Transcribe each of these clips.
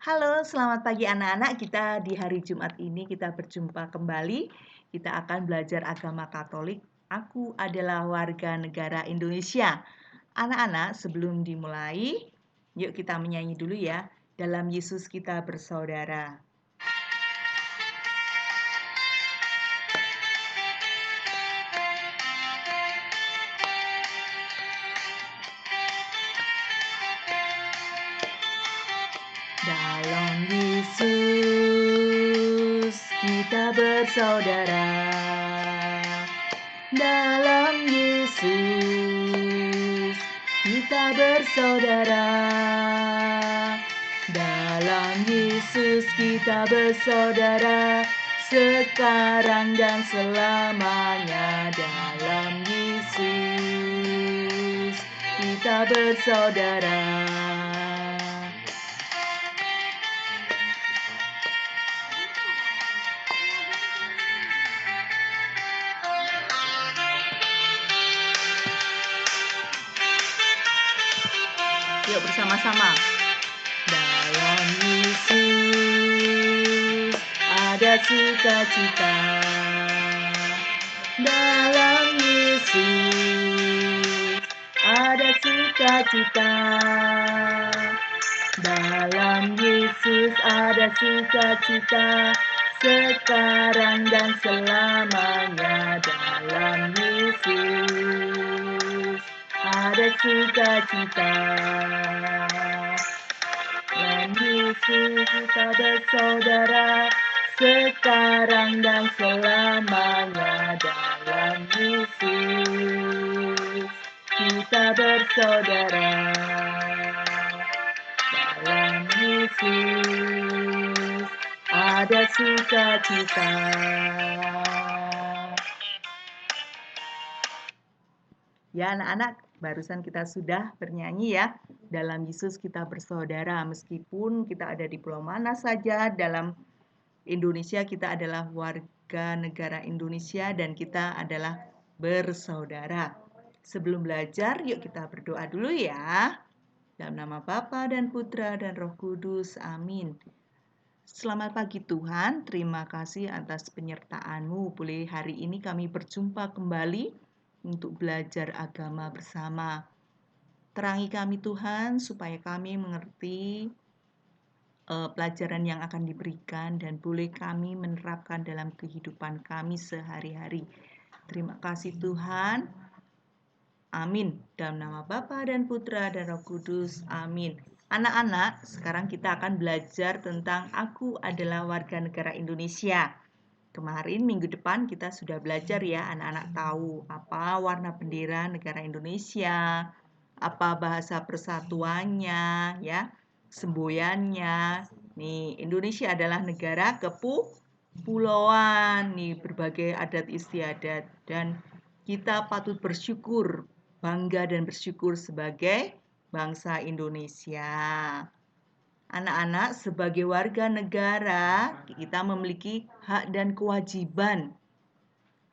Halo, selamat pagi anak-anak. Kita di hari Jumat ini kita berjumpa kembali. Kita akan belajar agama Katolik. Aku adalah warga negara Indonesia. Anak-anak, sebelum dimulai, yuk kita menyanyi dulu ya. Dalam Yesus kita bersaudara. Dalam Yesus kita bersaudara. Dalam Yesus kita bersaudara. Dalam Yesus kita bersaudara. Sekarang dan selamanya. Dalam Yesus kita bersaudara. Yuk bersama-sama. Dalam Yesus ada sukacita. Dalam Yesus ada sukacita. Dalam Yesus ada sukacita. Sekarang dan selamanya. Dalam Yesus ada sukacita. Dalam Yesus kita bersaudara. Sekarang dan selamanya. Dalam Yesus kita bersaudara. Dalam Yesus ada sukacita. Ya anak-anak, barusan kita sudah bernyanyi ya. Dalam Yesus kita bersaudara. Meskipun kita ada di pulau mana saja, dalam Indonesia kita adalah warga negara Indonesia dan kita adalah bersaudara. Sebelum belajar, yuk kita berdoa dulu ya. Dalam nama Bapa dan Putra dan Roh Kudus. Amin. Selamat pagi Tuhan, terima kasih atas penyertaan-Mu. Boleh hari ini kami berjumpa kembali untuk belajar agama bersama. Terangi kami Tuhan, supaya kami mengerti pelajaran yang akan diberikan dan boleh kami menerapkan dalam kehidupan kami sehari-hari. Terima kasih Tuhan. Amin. Dalam nama Bapa dan Putra dan Roh Kudus. Amin. Anak-anak, sekarang kita akan belajar tentang aku adalah warga negara Indonesia. Kemarin minggu depan kita sudah belajar ya, anak-anak tahu apa warna bendera negara Indonesia, apa bahasa persatuannya, ya, semboyannya. Nih, Indonesia adalah negara kepulauan, nih berbagai adat istiadat dan kita patut bersyukur, bangga dan bersyukur sebagai bangsa Indonesia. Anak-anak, sebagai warga negara, kita memiliki hak dan kewajiban.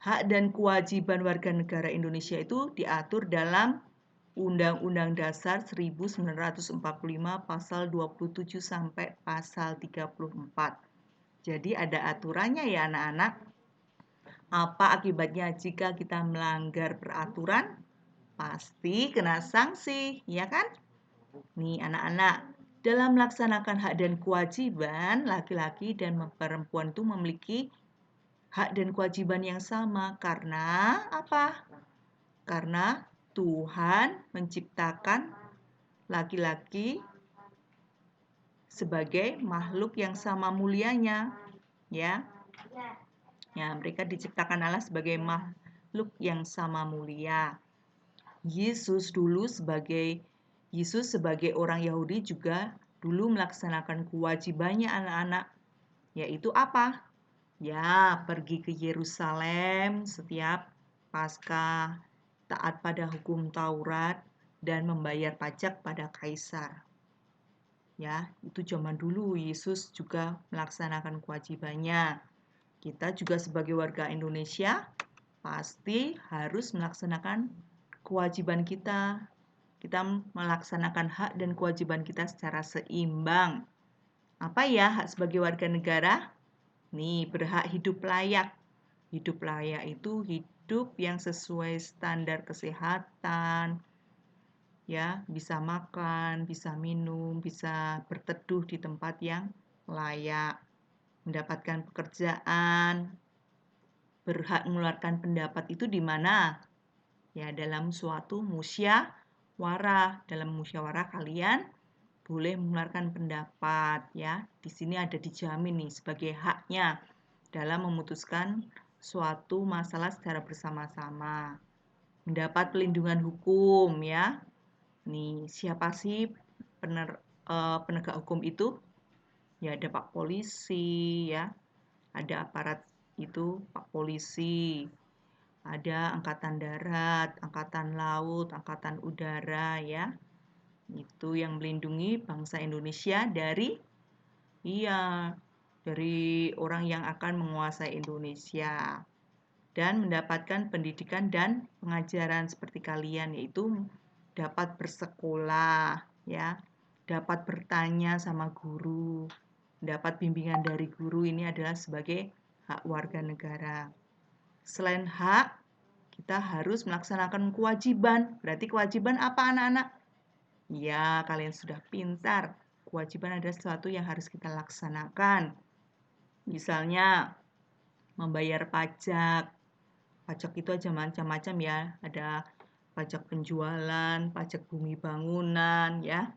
Hak dan kewajiban warga negara Indonesia itu diatur dalam Undang-Undang Dasar 1945 pasal 27 sampai pasal 34. Jadi ada aturannya ya anak-anak. Apa akibatnya jika kita melanggar peraturan? Pasti kena sanksi, ya kan? Nih anak-anak, dalam melaksanakan hak dan kewajiban, laki-laki dan perempuan itu memiliki hak dan kewajiban yang sama. Karena apa? Karena Tuhan menciptakan laki-laki sebagai makhluk yang sama mulianya, ya. Ya, mereka diciptakan Allah sebagai makhluk yang sama mulia. Yesus sebagai orang Yahudi juga dulu melaksanakan kewajibannya anak-anak, yaitu apa? Ya, pergi ke Yerusalem setiap Paskah, taat pada hukum Taurat, dan membayar pajak pada kaisar. Ya, itu zaman dulu Yesus juga melaksanakan kewajibannya. Kita juga sebagai warga Indonesia pasti harus melaksanakan kewajiban kita. Kita melaksanakan hak dan kewajiban kita secara seimbang. Apa ya hak sebagai warga negara? Nih, berhak hidup layak. Hidup layak itu hidup yang sesuai standar kesehatan, ya, bisa makan, bisa minum, bisa berteduh di tempat yang layak, mendapatkan pekerjaan, berhak mengeluarkan pendapat itu di mana? Ya, dalam suatu musyawarah. Dalam musyawarah kalian boleh mengeluarkan pendapat, ya. Di sini ada dijamin nih sebagai haknya dalam memutuskan suatu masalah secara bersama-sama. Mendapat pelindungan hukum, ya. Nih, siapa sih penegak hukum itu? Ya, ada Pak Polisi, ya. Ada aparat itu Pak Polisi, ada Angkatan Darat, Angkatan Laut, Angkatan Udara, ya. Itu yang melindungi bangsa Indonesia dari orang yang akan menguasai Indonesia dan mendapatkan pendidikan dan pengajaran seperti kalian, yaitu dapat bersekolah, ya, dapat bertanya sama guru, dapat bimbingan dari guru. Ini adalah sebagai hak warga negara. Selain hak, kita harus melaksanakan kewajiban. Berarti kewajiban apa, anak-anak? Ya, kalian sudah pintar. Kewajiban adalah sesuatu yang harus kita laksanakan. Misalnya, membayar pajak. Pajak itu aja macam-macam, ya. Ada pajak penjualan, pajak bumi bangunan, ya.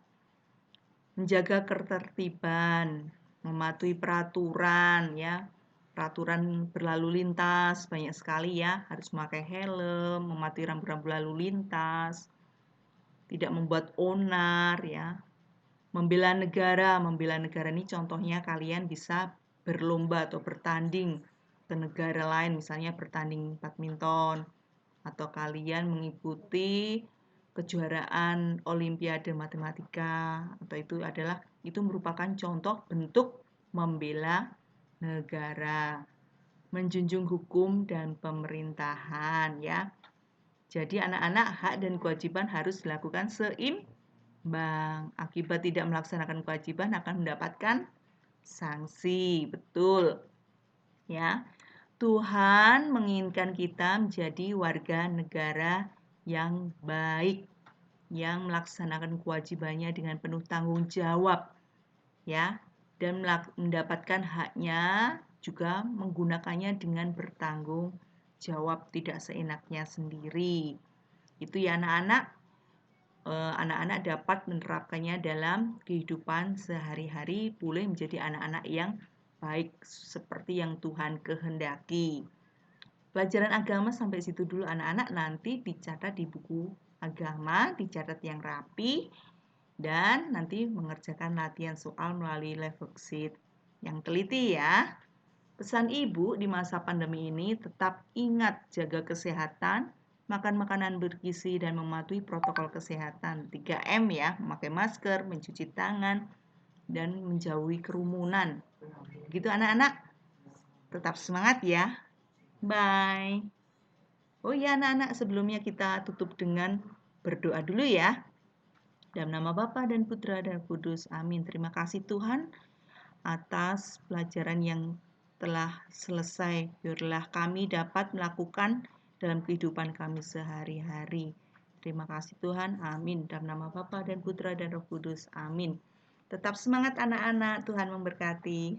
Menjaga ketertiban, mematuhi peraturan, ya. Peraturan berlalu lintas banyak sekali, ya. Harus memakai helm, mematuhi rambu-rambu lalu lintas, tidak membuat onar, ya. Membela negara ini contohnya kalian bisa berlomba atau bertanding ke negara lain, misalnya bertanding badminton, atau kalian mengikuti kejuaraan Olimpiade Matematika, atau itu merupakan contoh bentuk membela negara, menjunjung hukum dan pemerintahan, ya. Jadi anak-anak, hak dan kewajiban harus dilakukan seimbang. Akibat tidak melaksanakan kewajiban akan mendapatkan sanksi, betul. Ya. Tuhan menginginkan kita menjadi warga negara yang baik, yang melaksanakan kewajibannya dengan penuh tanggung jawab, ya, dan mendapatkan haknya juga menggunakannya dengan bertanggung jawab, tidak seenaknya sendiri. Itu ya anak-anak. Anak-anak dapat menerapkannya dalam kehidupan sehari-hari, boleh menjadi anak-anak yang baik seperti yang Tuhan kehendaki. Pelajaran agama sampai situ dulu anak-anak, nanti dicatat di buku agama, dicatat yang rapi, dan nanti mengerjakan latihan soal melalui live worksheet yang teliti, ya. Pesan ibu di masa pandemi ini, tetap ingat jaga kesehatan, makan makanan bergizi, dan mematuhi protokol kesehatan 3M, ya, memakai masker, mencuci tangan, dan menjauhi kerumunan. Gitu anak-anak, tetap semangat ya. Bye. Oh ya anak-anak, sebelumnya kita tutup dengan berdoa dulu ya. Dalam nama Bapa dan Putra dan Kudus, amin. Terima kasih Tuhan atas pelajaran yang telah selesai. Biarlah kami dapat melakukan dalam kehidupan kami sehari-hari. Terima kasih Tuhan, amin. Dalam nama Bapa dan Putra dan Roh Kudus, amin. Tetap semangat anak-anak, Tuhan memberkati.